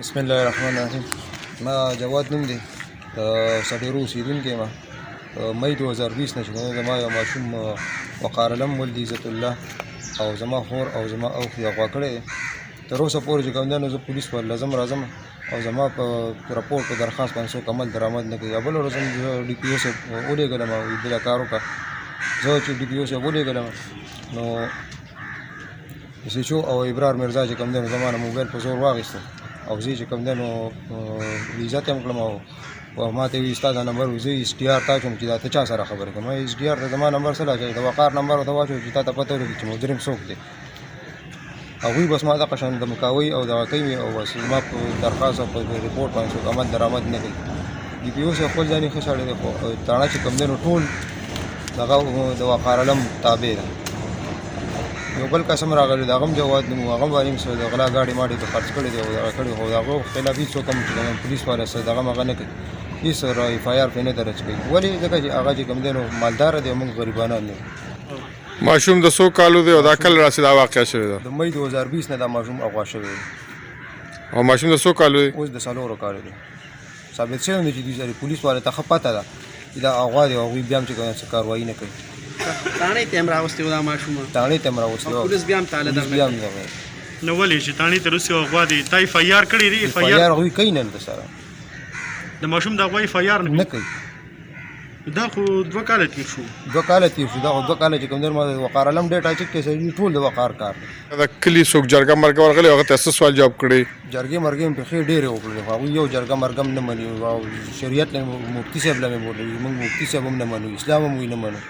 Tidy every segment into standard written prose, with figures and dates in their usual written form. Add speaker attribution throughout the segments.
Speaker 1: بسم الله الرحمن الرحیم. ما جواد نوم دی، سډیرو اوسېدونکی ما. مئی 2020 نه چې زما یو ماشوم وقار علم ولد عزت الله او زما خور او زما اوښ یې اغوا کړی دی. تر اوسه پورې چې کوم دی نو زه پولیس ور لازم راځم او زما په راپورټ په درخواست باندې څوک عمل درآمد نه کوي. بله ورځ زه ډي پي او صاحب ولېږلم او دله کار وکړه. زه چې ډي پي او صاحب ولېږلم نو اس ایچ او او ابرار مرزا چې کوم دی نو زما نه موبایل په زور واخیسته او زه چې کوم دی نو عزت یې هم کړم او ما ته وایي ستا دا نمبر زه ایس ډي آر ته اچوم چې دا ته چا سره خبرې کوم. ایس ډي آر ته زما نمبر څه لاچوي، د وقار نمبر ورته واچوي چې تا ته پته ولګي چې مجرم څوک دی. هغوی بس ما دغه شان دمکاوي او دغه کوي او بس ما په درخواست او په رپورټ باندې څوک عمل درآمد نه کوي. ډي پي او صاحب خپل ځان یې ښه سړی دی، خو تاڼه چې کوم دی نو ټول دغه د وقار علم تابع ده. یو بل قسم راغلی د هغه هم جواد نوم و، هغه هم باندې څه د غلا ګاډي ماډي ته خرڅ کړی دی او دغه کړي، خو د هغو خلاف هېڅ څوک هم چې پولیس والا څه دغه هغه نه کوي، هېڅ اف آی آر پرې نه درج کوي. ولې ځکه چې هغه چې کوم دی نو مالداره دی او موږ غریبانان یو.
Speaker 2: ماشوم د څو کالو دی او دا کله راسې دا واقعه شوې ده؟
Speaker 1: د مئی 2020 نه دا ماشوم اغوا شوی دی.
Speaker 2: او ماشوم د څو کالو دی؟
Speaker 1: اوس د 4 کالو دی. ثابت شوی دی چې دوی پولیس والا ته ښه پته ده چې دا اغوا دی او هغوی بیا هم چې کوم څه کاروایي نه کوي.
Speaker 3: تاڼې ته هم راوستي و دا ماشومه؟
Speaker 1: تاڼې ته هم راوستي و،
Speaker 3: پولیس بیا هم تاله
Speaker 1: پولیس بیا هم دغه
Speaker 4: نو ولې چې تاڼې ته روسي اغوا دي تا اف آی آر کړی دی؟
Speaker 1: اف آی آر هغوی کوي نه دلته سره
Speaker 4: د ماشوم د اغوا اف آی آر
Speaker 1: نه کوي.
Speaker 4: دا خو 2 کاله تېر شو.
Speaker 1: 2 کاله تېر شو. دا خو 2 کاله چې کوم دی ما د وقار علم ډېټا چک کې ټول د وقار کار دی.
Speaker 2: دا کلي څوک جرګه مرګه ورغلی هغه ته څه سوال جواب کړی؟
Speaker 1: جرګې مرګې مې پرېښې ډېرې وکړلې، خو هغوی یو جرګه مرګه هم نه مني او شریعت نه مفتي صاحب له مې بولوي، موږ مفتي صاحب هم نه منو، اسلام هم وایي نه منو،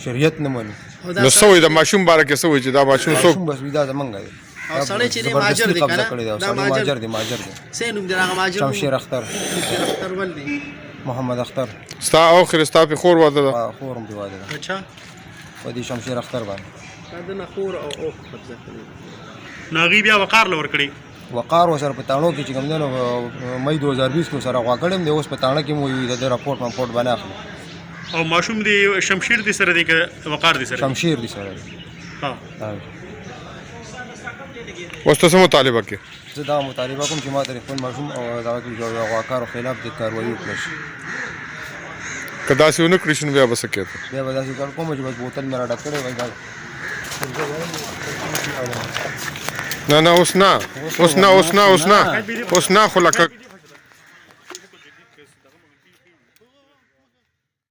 Speaker 1: شریعت نه منو.
Speaker 2: نو څه وایي د ماشوم باره کې څه وایي چې دا ماشوم څوک؟
Speaker 1: بس وایي دا زمونږ دی
Speaker 3: او سړی چې دی مهاجر دی که نه؟
Speaker 1: دا مهاجر دی. مهاجر دی.
Speaker 3: څه نوم دی هغه مهاجر؟
Speaker 1: شمشیر اختر.
Speaker 3: شمشیر اختر ولدي
Speaker 1: محمد اختر.
Speaker 2: ستا اوخر ستا پې خور واده ده؟
Speaker 1: خور هم پې واده ده
Speaker 4: اچھا
Speaker 1: په دې شمشیر اختر باندې.
Speaker 3: دا د نه خور او اوښ قبضه کړې.
Speaker 4: نو هغې بیا وقار له ورکړې؟
Speaker 1: وقار ورسره په تاڼو کې چې کوم دی نو مئی 2020 کې ورسره غوا کړی یم دی. اوس په تاڼه کې مو د دې راپورټ باندې اخلي.
Speaker 4: او ماشوم دی شمشیر دی سره دی که وقار دی سره؟
Speaker 1: شمشیر دی سره دی.
Speaker 4: ها
Speaker 2: اوس ته څه مطالبه کې؟
Speaker 1: زه دا مطالبه کوم چې ما ته خپل ماشوم او دغه کې د غواکارو خلاف د کاروایي وکړه شي.
Speaker 2: که داسې ونه کړي شي نو بیا به څه کېده؟
Speaker 1: بیا به داسې کار کوم چې بس بوتل مې راډک کړی وای.
Speaker 2: نه نه اوس نه اوس نه اوس نه اوس نه اوس نه خو لکه